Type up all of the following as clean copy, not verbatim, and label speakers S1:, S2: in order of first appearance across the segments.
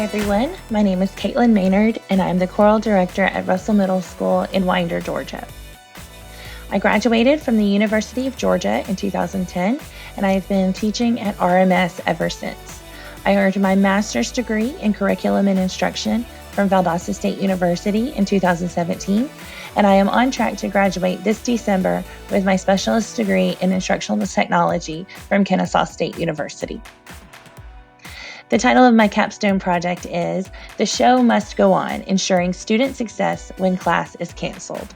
S1: everyone. My name is Caitlin Maynard, and I'm the choral director at Russell Middle School in Winder, Georgia. I graduated from the University of Georgia in 2010, and I have been teaching at RMS ever since. I earned my master's degree in curriculum and instruction from Valdosta State University in 2017, and I am on track to graduate this December with my specialist degree in instructional technology from Kennesaw State University. The title of my capstone project is "The Show Must Go On, Ensuring Student Success When Class is Canceled."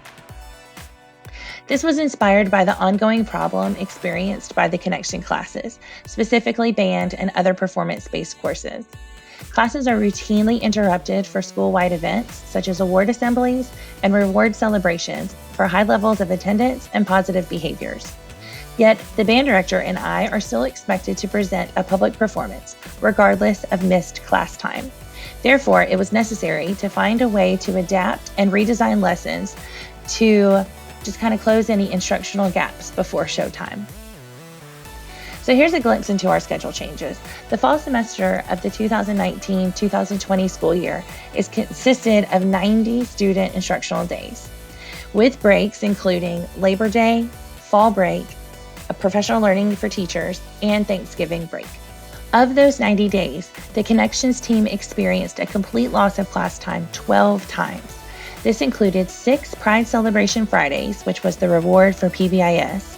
S1: This was inspired by the ongoing problem experienced by the connection classes, specifically band and other performance-based courses. Classes are routinely interrupted for school-wide events, such as award assemblies and reward celebrations for high levels of attendance and positive behaviors. Yet, the band director and I are still expected to present a public performance, regardless of missed class time. Therefore, it was necessary to find a way to adapt and redesign lessons to just kind of close any instructional gaps before showtime. So here's a glimpse into our schedule changes. The fall semester of the 2019-2020 school year is consisted of 90 student instructional days, with breaks including Labor Day, fall break, a professional learning for teachers, and Thanksgiving break. Of those 90 days, the Connections team experienced a complete loss of class time 12 times. This included 6 Pride Celebration Fridays, which was the reward for PBIS,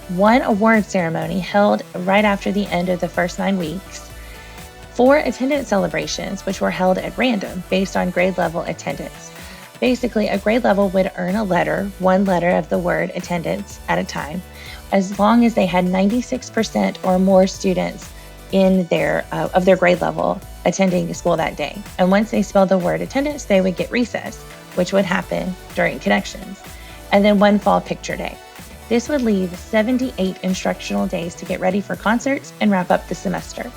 S1: 1 award ceremony held right after the end of the first 9 weeks, 4 attendance celebrations, which were held at random based on grade level attendance. Basically, a grade level would earn a letter, 1 letter of the word attendance at a time, as long as they had 96% or more students in their of their grade level attending school that day. And once they spelled the word attendance, they would get recess, which would happen during Connections, and then 1 fall picture day. This would leave 78 instructional days to get ready for concerts and wrap up the semester.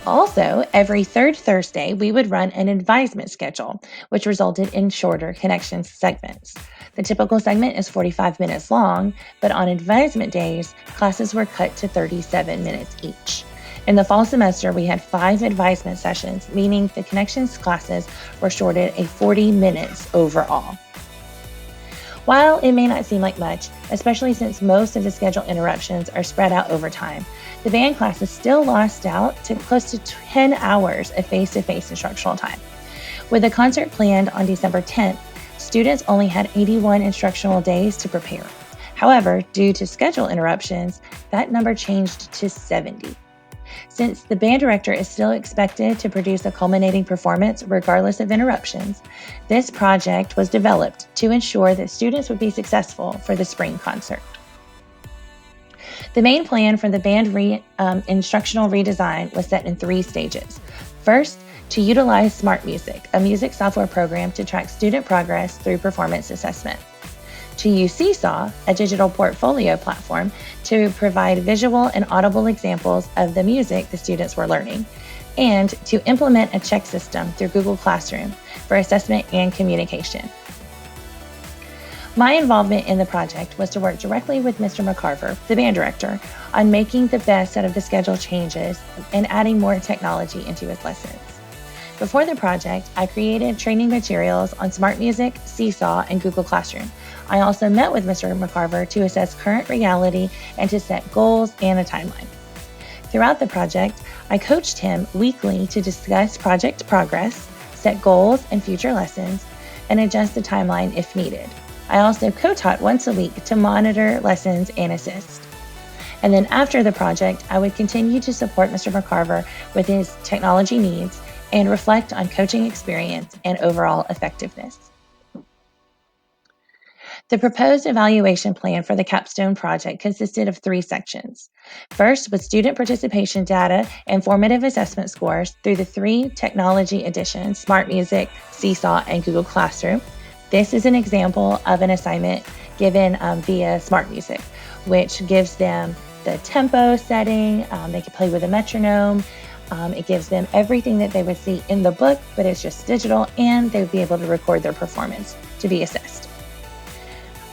S1: Also, every third Thursday, we would run an advisement schedule, which resulted in shorter Connections segments. The typical segment is 45 minutes long, but on advisement days, classes were cut to 37 minutes each. In the fall semester, we had 5 advisement sessions, meaning the Connections classes were shorted a 40 minutes overall. While it may not seem like much, especially since most of the schedule interruptions are spread out over time, the band classes still lost out to close to 10 hours of face-to-face instructional time. With the concert planned on December 10th, students only had 81 instructional days to prepare. However, due to schedule interruptions, that number changed to 70. Since the band director is still expected to produce a culminating performance regardless of interruptions, this project was developed to ensure that students would be successful for the spring concert. The main plan for the band instructional redesign was set in 3 stages. First, to utilize Smart Music, a music software program to track student progress through performance assessment. To use Seesaw, a digital portfolio platform, to provide visual and audible examples of the music the students were learning, and to implement a check system through Google Classroom for assessment and communication. My involvement in the project was to work directly with Mr. McCarver, the band director, on making the best out of the schedule changes and adding more technology into his lessons. Before the project, I created training materials on Smart Music, Seesaw, and Google Classroom. I also met with Mr. McCarver to assess current reality and to set goals and a timeline. Throughout the project, I coached him weekly to discuss project progress, set goals and future lessons, and adjust the timeline if needed. I also co-taught once a week to monitor lessons and assist. And then after the project, I would continue to support Mr. McCarver with his technology needs and reflect on coaching experience and overall effectiveness. The proposed evaluation plan for the Capstone project consisted of 3 sections. First was student participation data and formative assessment scores through the 3 technology editions, Smart Music, Seesaw, and Google Classroom. This is an example of an assignment given via Smart Music, which gives them the tempo setting, they can play with a metronome, it gives them everything that they would see in the book, but it's just digital, and they would be able to record their performance to be assessed.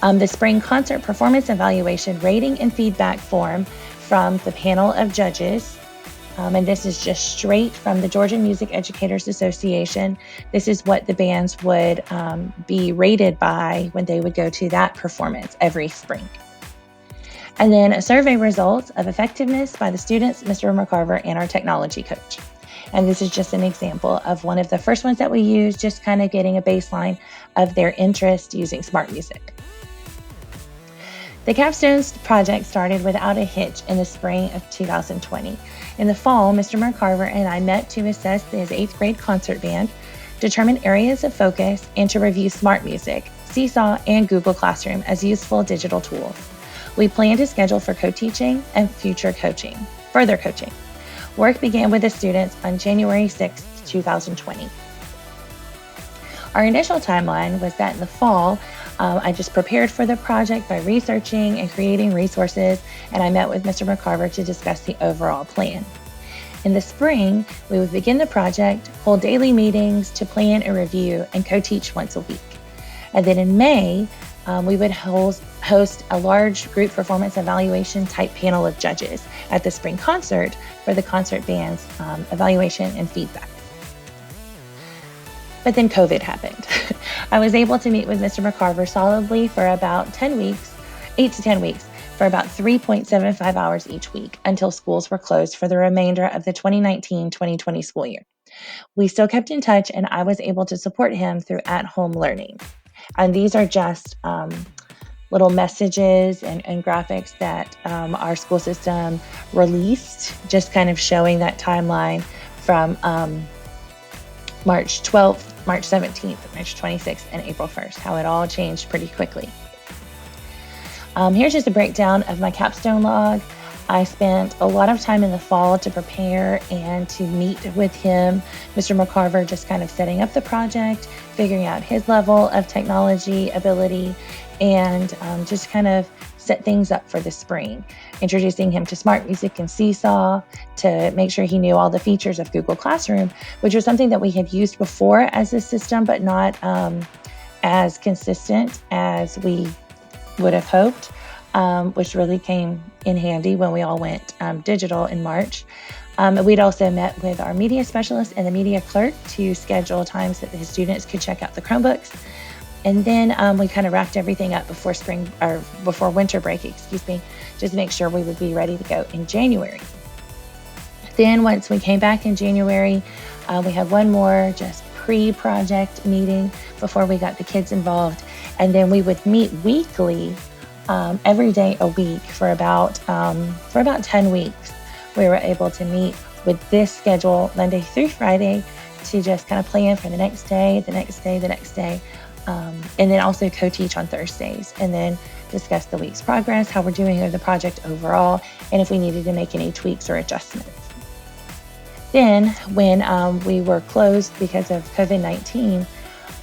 S1: The spring concert performance evaluation rating and feedback form from the panel of judges And this is just straight from the Georgia Music Educators Association. This is what the bands would be rated by when they would go to that performance every spring. And then a survey results of effectiveness by the students, Mr. McCarver, and our technology coach. And this is just an example of one of the first ones that we used, just kind of getting a baseline of their interest using smart music. The Capstone project started without a hitch in the spring of 2020. In the fall, Mr. McCarver and I met to assess his 8th grade concert band, determine areas of focus, and to review smart music, Seesaw, and Google Classroom as useful digital tools. We planned a schedule for co-teaching and further coaching. Work began with the students on January 6, 2020. Our initial timeline was that in the fall, I just prepared for the project by researching and creating resources, and I met with Mr. McCarver to discuss the overall plan. In the spring, we would begin the project, hold daily meetings to plan and review, and co-teach once a week. And then in May, we would host a large group performance evaluation type panel of judges at the spring concert for the concert band's evaluation and feedback. But then COVID happened. I was able to meet with Mr. McCarver solidly for about 10 weeks, 8 to 10 weeks, for about 3.75 hours each week until schools were closed for the remainder of the 2019-2020 school year. We still kept in touch, and I was able to support him through at-home learning. And these are just little messages and graphics that our school system released, just kind of showing that timeline from March 12th, March 17th, March 26th, and April 1st, how it all changed pretty quickly. Here's just a breakdown of my capstone log. I spent a lot of time in the fall to prepare and to meet with him, Mr. McCarver, just kind of setting up the project, figuring out his level of technology ability, and just kind of set things up for the spring, introducing him to smart music and Seesaw to make sure he knew all the features of Google Classroom, which was something that we had used before as a system, but not as consistent as we would have hoped, which really came in handy when we all went digital in March. We'd also met with our media specialist and the media clerk to schedule times that his students could check out the Chromebooks. And then we kind of wrapped everything up before winter break, just to make sure we would be ready to go in January. Then once we came back in January, we had one more just pre-project meeting before we got the kids involved. And then we would meet weekly, every day a week for about 10 weeks. We were able to meet with this schedule Monday through Friday to just kind of plan for the next day, and then also co-teach on Thursdays, and then discuss the week's progress, how we're doing with the project overall, and if we needed to make any tweaks or adjustments. Then when we were closed because of COVID-19,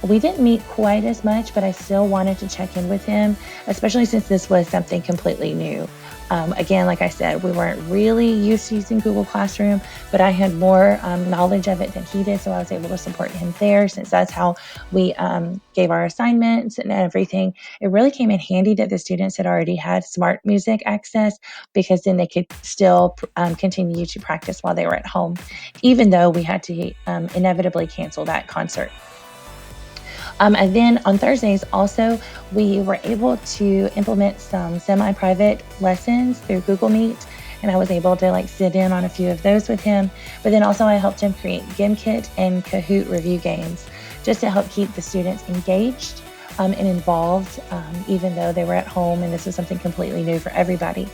S1: we didn't meet quite as much, but I still wanted to check in with him, especially since this was something completely new. Again, like I said, we weren't really used to using Google Classroom, but I had more knowledge of it than he did, so I was able to support him there since that's how we gave our assignments and everything. It really came in handy that the students had already had smart music access, because then they could still continue to practice while they were at home, even though we had to inevitably cancel that concert. And then on Thursdays also, we were able to implement some semi-private lessons through Google Meet, and I was able to sit in on a few of those with him. But then also I helped him create GimKit and Kahoot review games just to help keep the students engaged and involved, even though they were at home and this was something completely new for everybody.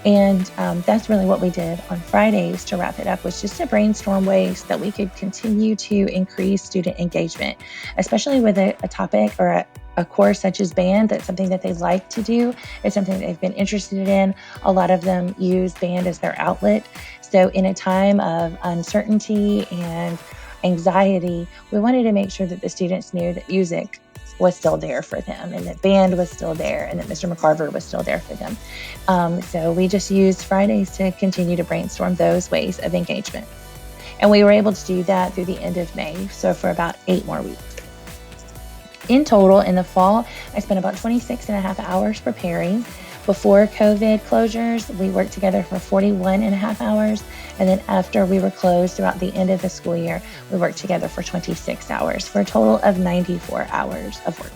S1: And that's really what we did on Fridays to wrap it up, was just to brainstorm ways that we could continue to increase student engagement, especially with a topic or a course such as band. That's something that they like to do. It's something they've been interested in. A lot of them use band as their outlet. So in a time of uncertainty and anxiety, we wanted to make sure that the students knew that music was still there for them, and that band was still there, and that Mr. McCarver was still there for them. So we just used Fridays to continue to brainstorm those ways of engagement. And we were able to do that through the end of May, so for about 8 more weeks. In total, in the fall, I spent about 26 and a half hours preparing. Before COVID closures, we worked together for 41 and a half hours. And then after we were closed throughout the end of the school year, we worked together for 26 hours for a total of 94 hours of work.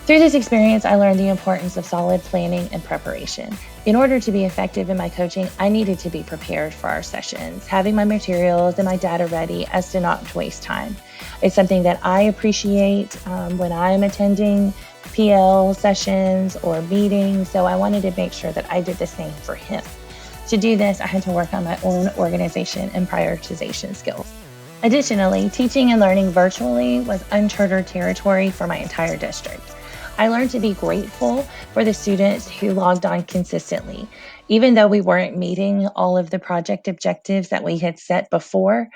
S1: Through this experience, I learned the importance of solid planning and preparation. In order to be effective in my coaching, I needed to be prepared for our sessions, having my materials and my data ready as to not waste time. It's something that I appreciate when I'm attending PL sessions or meetings, so I wanted to make sure that I did the same for him. To do this, I had to work on my own organization and prioritization skills. Additionally, teaching and learning virtually was uncharted territory for my entire district. I learned to be grateful for the students who logged on consistently. Even though we weren't meeting all of the project objectives that we had set before,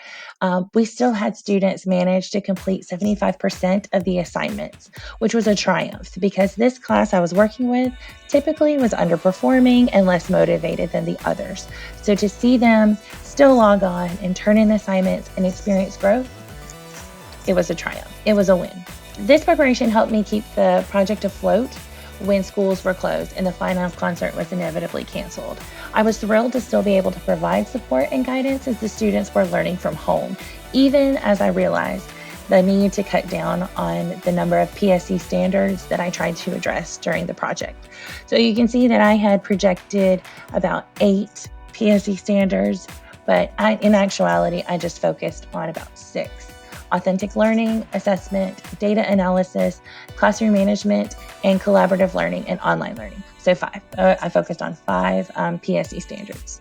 S1: we still had students manage to complete 75% of the assignments, which was a triumph because this class I was working with typically was underperforming and less motivated than the others. So to see them still log on and turn in assignments and experience growth, it was a triumph. It was a win. This preparation helped me keep the project afloat when schools were closed and the final concert was inevitably canceled. I was thrilled to still be able to provide support and guidance as the students were learning from home, even as I realized the need to cut down on the number of PSE standards that I tried to address during the project. So you can see that I had projected about 8 PSE standards, but in actuality, I just focused on about 6. Authentic learning, assessment, data analysis, classroom management, and collaborative learning and online learning. So 5. I focused on 5 PSE standards.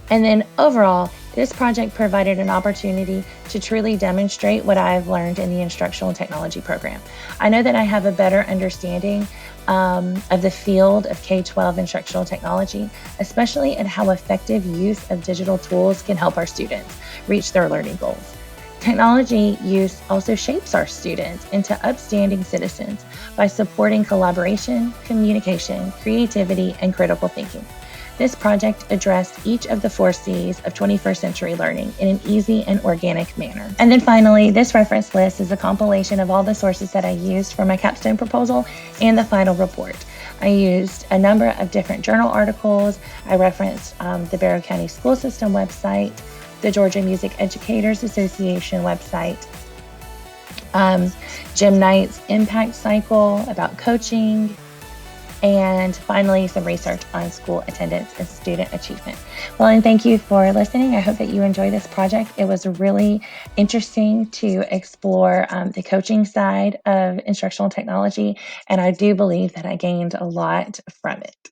S1: And then overall, this project provided an opportunity to truly demonstrate what I've learned in the instructional technology program. I know that I have a better understanding of the field of K-12 instructional technology, especially in how effective use of digital tools can help our students reach their learning goals. Technology use also shapes our students into upstanding citizens by supporting collaboration, communication, creativity, and critical thinking. This project addressed each of the 4 C's of 21st century learning in an easy and organic manner. And then finally, this reference list is a compilation of all the sources that I used for my capstone proposal and the final report. I used a number of different journal articles. I referenced the Barrow County School System website, the Georgia Music Educators Association website, Jim Knight's Impact Cycle about coaching, and finally, some research on school attendance and student achievement. Well, and thank you for listening. I hope that you enjoy this project. It was really interesting to explore the coaching side of instructional technology, and I do believe that I gained a lot from it.